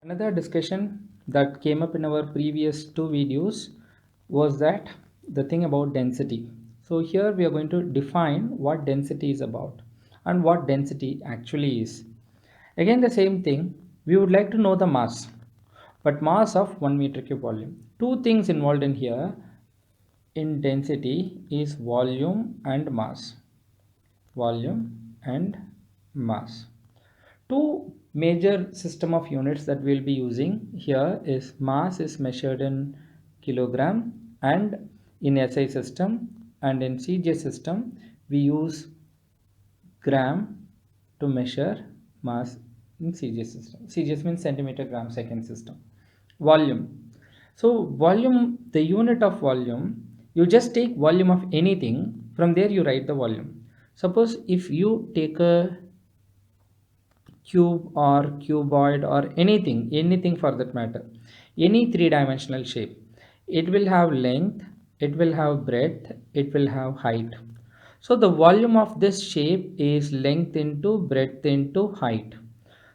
Another discussion that came up in our previous two videos was that the thing about density. So here we are going to define what density is about and what density actually is. Again the same thing, we would like to know the mass, but mass of 1 meter cube volume. Two things involved in here in density is volume and mass. Volume and mass. Two major system of units that we'll be using here is mass is measured in kilogram, and in SI system and in CJ system we use gram to measure mass in CJ system. CJ means centimeter gram second system. Volume. So volume, the unit of volume, you just take volume of anything, from there you write the volume. Suppose if you take a cube or cuboid or anything for that matter, any three-dimensional shape, it will have length, it will have breadth, it will have height. So the volume of this shape is length into breadth into height.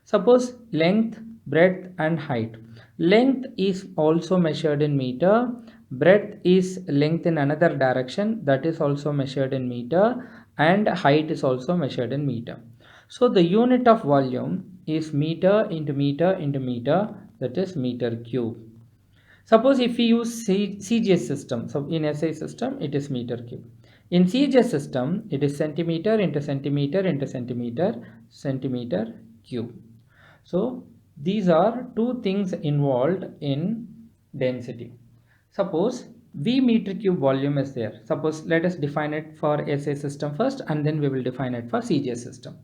Suppose length, breadth and height. Length is also measured in meter, breadth is length in another direction, that is also measured in meter, and height is also measured in meter. So the unit of volume is meter into meter into meter, that is meter cube. Suppose if we use CGS system, so in SI system it is meter cube. In CGS system it is centimeter into centimeter into centimeter, centimeter cube. So these are two things involved in density. Suppose V meter cube volume is there. Suppose let us define it for SI system first and then we will define it for CGS system.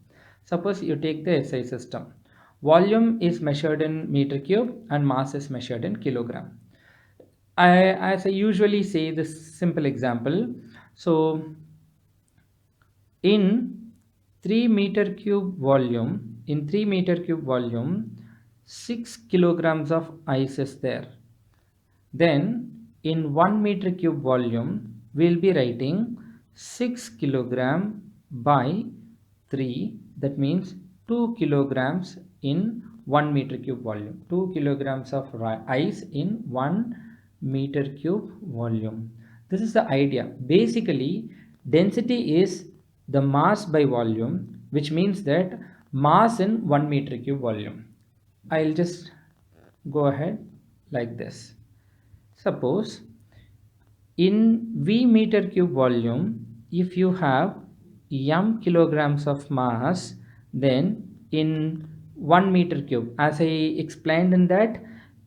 Suppose you take the SI system. Volume is measured in meter cube and mass is measured in kilogram. As I usually say this simple example. So in 3 meter cube volume, 6 kilograms of ice is there. Then in 1 meter cube volume, we'll be writing 6 kilogram by 3. That means 2 kilograms in 1 meter cube volume. 2 kilograms of ice in 1 meter cube volume. This is the idea. Basically, density is the mass by volume, which means that mass in 1 meter cube volume. I'll just go ahead like this. Suppose in V meter cube volume, if you have m kilograms of mass, then in 1 meter cube, as I explained in that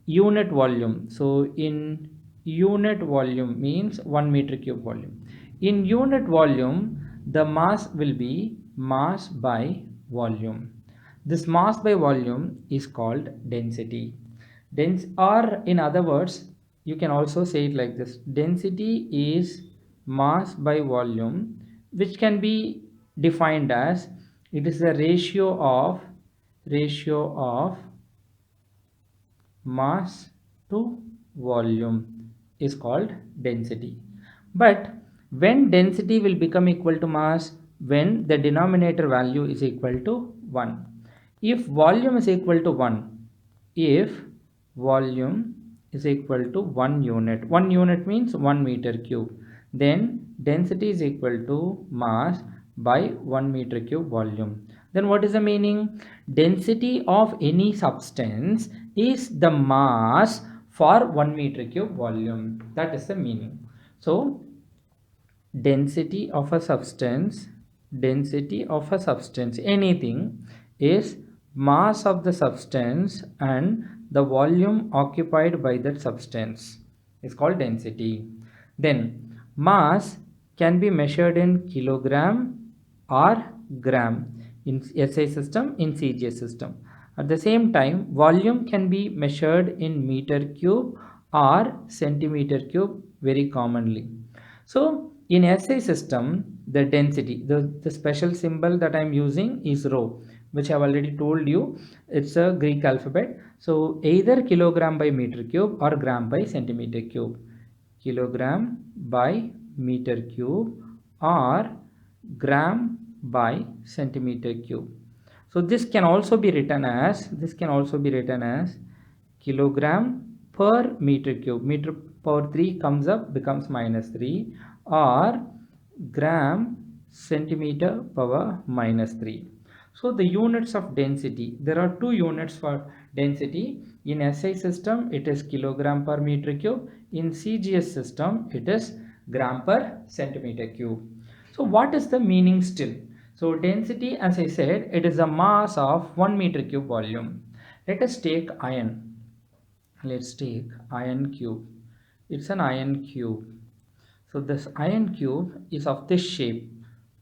unit volume, so in unit volume means 1 meter cube volume. In unit volume, the mass will be mass by volume. This mass by volume is called density. Or in other words, you can also say it like this: density is mass by volume, which can be defined as it is the ratio of mass to volume is called density. But when density will become equal to mass? When the denominator value is equal to 1. If volume is equal to 1, if volume is equal to 1 unit, 1 unit means 1 meter cube, then density is equal to mass by 1 meter cube volume. Then what is the meaning? Density of any substance is the mass for 1 meter cube volume. That is the meaning. So density of a substance, anything, is mass of the substance and the volume occupied by that substance is called density. Then mass can be measured in kilogram or gram in SI system, in CGS system. At the same time, volume can be measured in meter cube or centimeter cube very commonly. So in SI system, the density, the special symbol that I'm using is rho, which I've already told you. It's a Greek alphabet. So either kilogram by meter cube or gram by centimeter cube. Kilogram by meter cube or gram by centimeter cube. So this can also be written as kilogram per meter cube. Meter power 3 comes up, becomes minus 3, or gram centimeter power minus 3. So the units of density, there are two units for density. In SI system, it is kilogram per meter cube. In CGS system, it is gram per centimeter cube. So what is the meaning still? So density, as I said, it is a mass of 1 meter cube volume. Let us take iron. Let's take iron cube. It's an iron cube. So this iron cube is of this shape,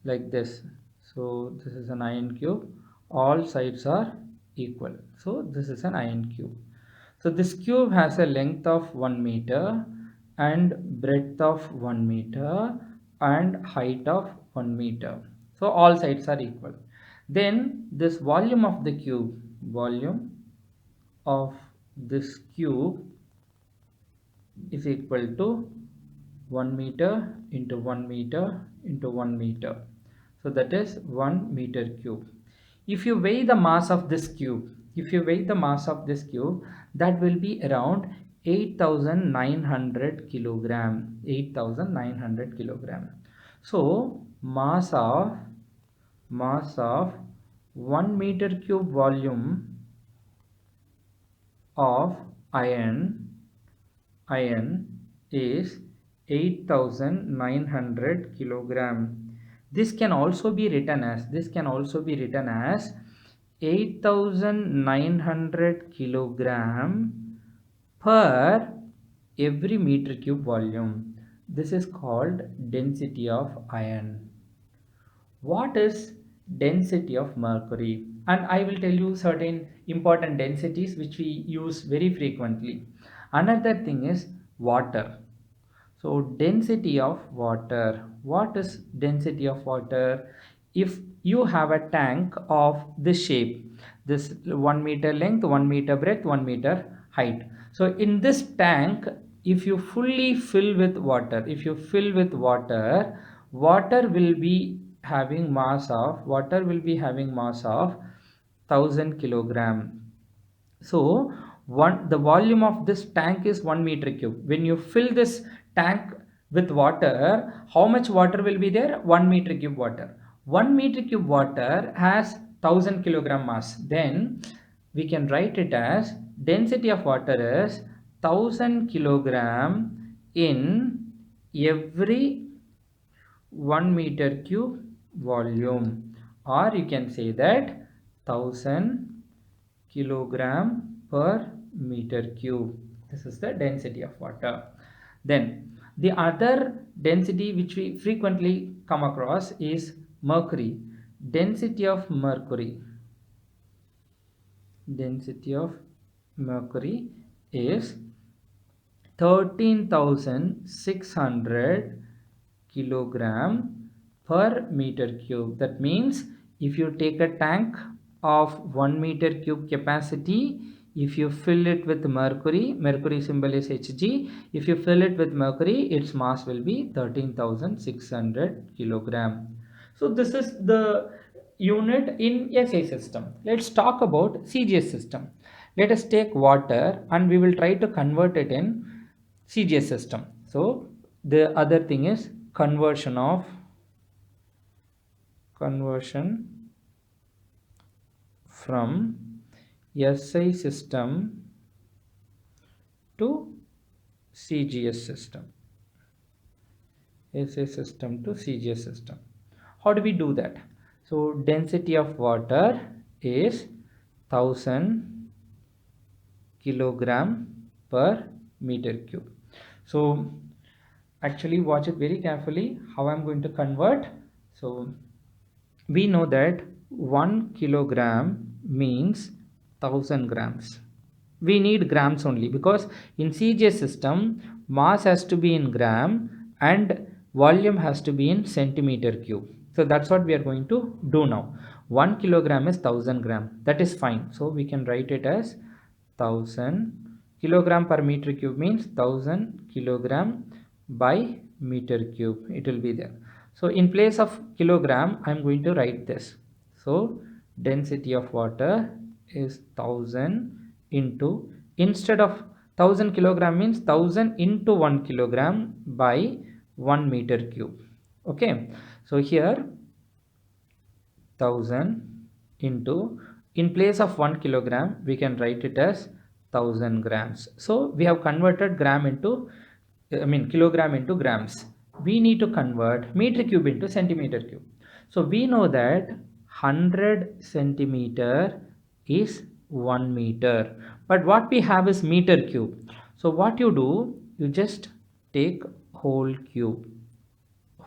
like this. So this is an iron cube. All sides are equal. So this is an iron cube. So this cube has a length of 1 meter and breadth of 1 meter and height of 1 meter. So all sides are equal. Then this volume of the cube, volume of this cube is equal to 1 meter into 1 meter into 1 meter. So that is 1 meter cube. If you weigh the mass of this cube, that will be around 8,900 kilogram. 8,900 kilogram. So mass of 1 meter cube volume of iron is 8,900 kilogram. This can also be written as 8,900 kilogram per every meter cube volume. This is called density of iron. What is density of mercury? And I will tell you certain important densities which we use very frequently. Another thing is water. So density of water. What is density of water? If you have a tank of this shape, this 1 meter length, 1 meter breadth, 1 meter height. So in this tank, if you fully fill with water, water will be having mass of 1000 kilogram. So the volume of this tank is 1 meter cube. When you fill this tank with water, how much water will be there? 1 meter cube water. 1 meter cube water has 1000 kilogram mass. Then we can write it as density of water is 1000 kilogram in every 1 meter cube volume, or you can say that 1000 kilogram per meter cube. This is the density of water. Then the other density which we frequently come across is mercury. Density of mercury is 13,600 kilogram per meter cube. That means if you take a tank of 1 meter cube capacity, if you fill it with mercury symbol is Hg, if you fill it with mercury, its mass will be 13,600 kilogram. So this is the unit in SI system. Let's talk about CGS system. Let us take water and we will try to convert it in CGS system. So the other thing is conversion from SI system to CGS system. SI system to CGS system. How do we do that? So density of water is 1000 kilogram per meter cube. So actually watch it very carefully how I'm going to convert. So we know that 1 kilogram means 1000 grams. We need grams only because in CGS system mass has to be in gram and volume has to be in centimeter cube. So that's what we are going to do now. 1 kilogram is 1000 gram. That is fine. So we can write it as 1000 kilogram per meter cube means 1000 kilogram by meter cube. It will be there. So in place of kilogram, I am going to write this. So density of water is 1000 into instead of 1000 kilogram means 1000 into 1 kilogram by 1 meter cube. Okay, so here 1000 into, in place of 1 kilogram we can write it as 1000 grams. So we have converted gram into, I mean kilogram into grams. We need to convert meter cube into centimeter cube. So we know that 100 centimeter is 1 meter, but what we have is meter cube. So what you do, you just take whole cube.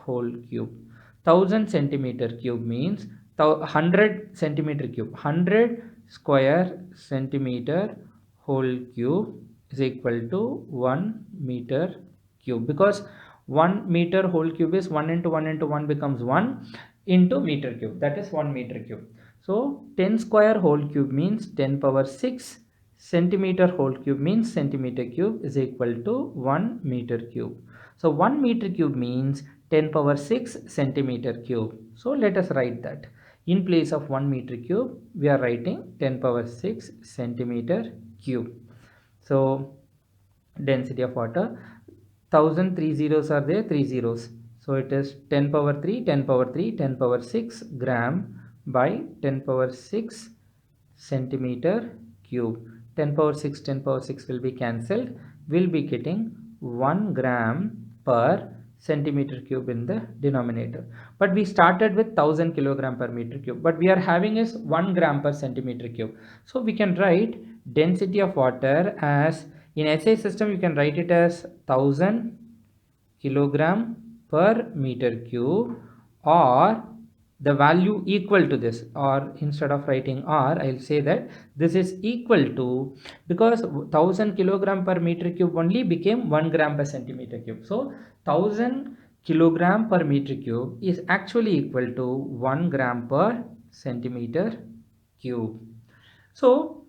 1000 centimeter cube means 100 centimeter cube. 100 square centimeter whole cube is equal to 1 meter cube, because 1 meter whole cube is 1 into 1 into 1 becomes 1 into meter cube, that is 1 meter cube. So 10 square whole cube means 10 power 6 centimeter whole cube means centimeter cube is equal to 1 meter cube. So 1 meter cube means 10 power 6 centimeter cube. So let us write that. In place of 1 meter cube, we are writing 10 power 6 centimeter cube. So density of water, 1000 three zeros are there, three zeros. So it is 10 power 3, 10 power 3, 10 power 6 gram by 10 power 6 centimeter cube. 10 power 6, 10 power 6 will be cancelled. We'll be getting 1 gram per centimeter cube in the denominator. But we started with 1000 kilogram per meter cube, but we are having is 1 gram per centimeter cube. So we can write density of water as, in SI system you can write it as 1000 kilogram per meter cube, or the value equal to this, or instead of writing r, I'll say that this is equal to, because 1000 kilogram per meter cube only became 1 gram per centimeter cube. So 1000 kilogram per meter cube is actually equal to 1 gram per centimeter cube. So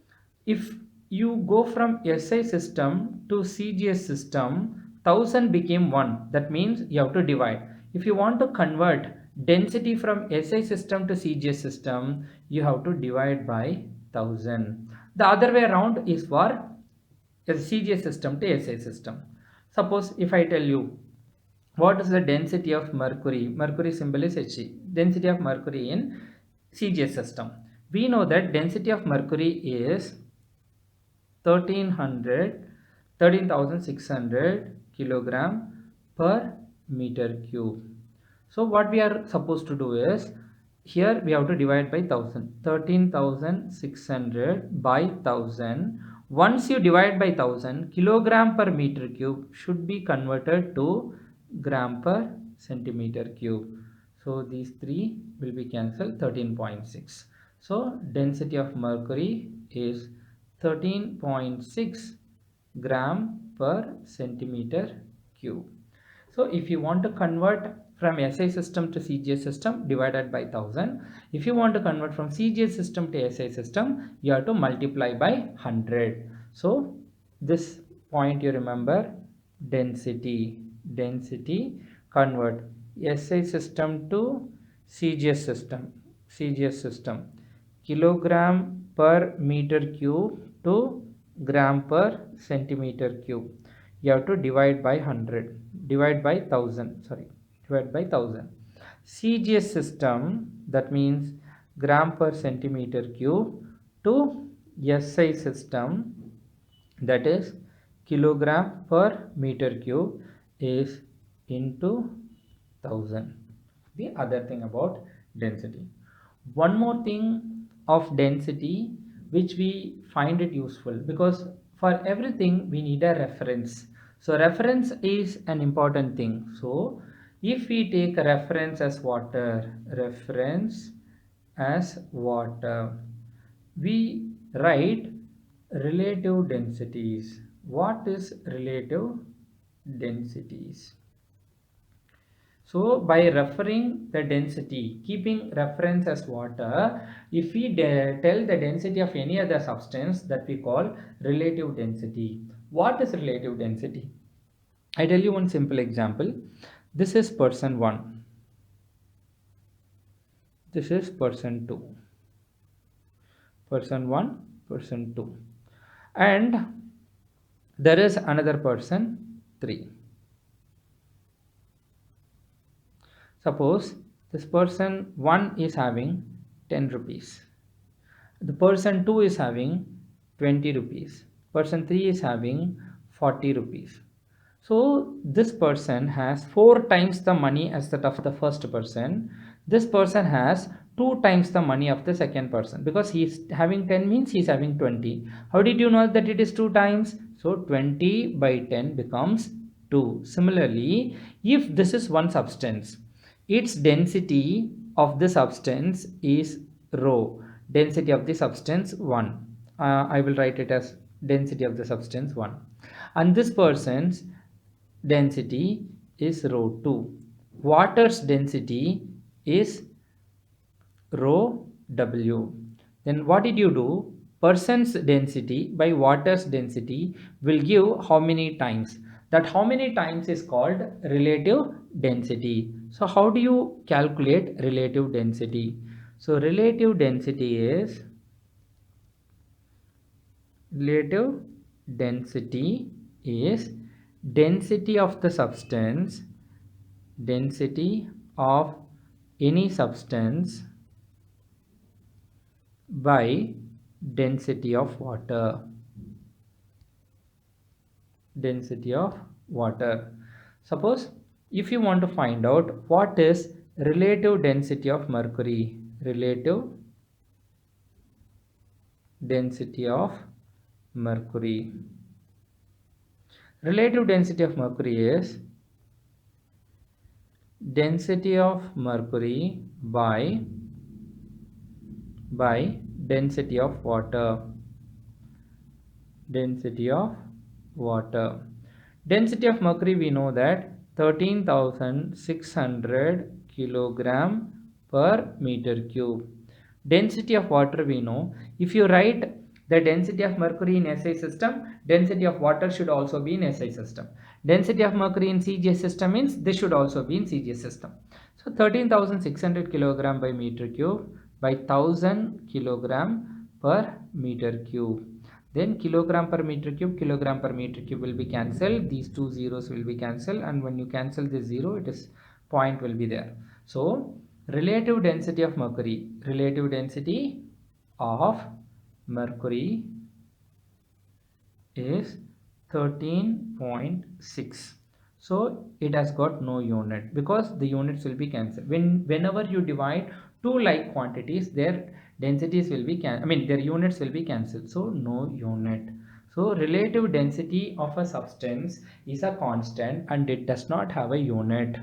if you go from SI system to CGS system, 1000 became 1. That means you have to divide. If you want to convert density from SI system to CGS system, you have to divide by 1000. The other way around is for CGS system to SI system. Suppose if I tell you, what is the density of mercury? Mercury symbol is He. Density of mercury in CGS system. We know that density of mercury is 13,600 kilogram per meter cube. So what we are supposed to do is, here we have to divide by 1000. 13,600 by 1000. Once you divide by 1000, kilogram per meter cube should be converted to gram per centimeter cube. So these three will be cancelled, 13.6. So density of mercury is 13.6 gram per centimeter cube. So if you want to convert from SI system to CGS system, divided by 1000. If you want to convert from CGS system to SI system, you have to multiply by 100. So this point you remember, density convert SI system to CGS system, kilogram per meter cube to gram per centimeter cube. You have to divide by 100, divide by 1000, divide by 1000. CGS system, that means gram per centimeter cube, to SI system, that is kilogram per meter cube, is into 1000. The other thing about density, one more thing of density which we find it useful, because for everything we need a reference. So reference is an important thing. So if we take a reference as water, we write relative densities. What is relative densities? So by referring the density, keeping reference as water, if we tell the density of any other substance, that we call relative density. What is relative density? I tell you one simple example. This is person 1. This is person 2. Person 1, person 2. And there is another person 3. Suppose this person 1 is having 10 rupees, the person 2 is having 20 rupees, person 3 is having 40 rupees. So this person has 4 times the money as that of the first person. This person has 2 times the money of the second person, because he's having 10 means he's having 20. How did you know that it is 2 times? So 20 by 10 becomes 2. Similarly, if this is one substance, its density of the substance is rho, density of the substance 1. I will write it as density of the substance 1, and this person's density is rho 2. Water's density is rho W. Then what did you do? Person's density by water's density will give how many times? That how many times is called relative density. So how do you calculate relative density? So relative density is relative density is density of the substance, density of any substance by density of water, density of water. Suppose if you want to find out what is relative density of mercury, relative density of mercury, relative density of mercury is density of mercury by density of water, density of water. Density of mercury, we know that 13,600 kilogram per meter cube. Density of water, we know, if you write the density of mercury in SI system, density of water should also be in SI system. Density of mercury in CGS system means this should also be in CGS system. So 13,600 kilogram by meter cube by 1000 kilogram per meter cube. Then kilogram per meter cube will be cancelled. These two zeros will be cancelled, and when you cancel this zero, it is point will be there. So relative density of mercury, relative density of mercury is 13.6. So it has got no unit because the units will be cancelled. Whenever you divide two like quantities, their densities will be their units will be cancelled. So no unit. So relative density of a substance is a constant and it does not have a unit.